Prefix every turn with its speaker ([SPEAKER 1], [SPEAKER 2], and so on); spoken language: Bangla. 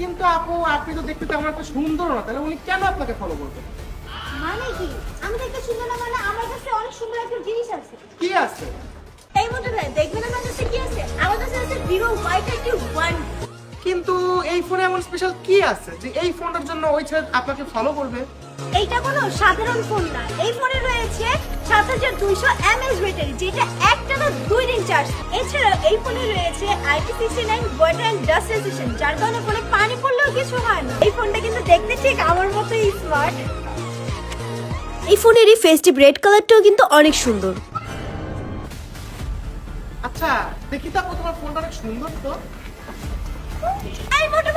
[SPEAKER 1] কিন্তু আপু আপনি তো দেখতে তেমন একটা সুন্দর না, তাহলে উনি কেন আপনাকে ফলো করবে?
[SPEAKER 2] মানে কি? আমি দেখতে সুন্দর না মানে আমার কাছে অনেক সুন্দর একটা জিনিস আছে।
[SPEAKER 1] কি আছে?
[SPEAKER 2] এই মতো ভাই দেখবেন আমার কাছে কি আছে? আমার কাছে আছে Vivo Y21।
[SPEAKER 1] কিন্তু এই ফোনে এমন স্পেশাল কি আছে যে এই ফোনটার জন্য ওই ছেলে আপনাকে ফলো করবে?
[SPEAKER 2] এইটা কোনো সাধারণ ফোন না। এই ফোনে রয়েছে 7200 mAh ব্যাটারি, যেটা একটানা 2 দিন চার্জ। এছাড়াও এই ফোনে রয়েছে IP69 water and dust resistant, যার কারণে ফোনে পানি পড়লেও কিছু হয় না। এই ফোনটা কিন্তু দেখতে ঠিক আমার মতোই স্মার্ট। এই ফোনের এই ফেস্টিভ রেড কালারটাও কিন্তু অনেক সুন্দর।
[SPEAKER 1] আচ্ছা দেখি তো আপু, তোমার ফোনটা অনেক সুন্দর তো।
[SPEAKER 2] এই মোটু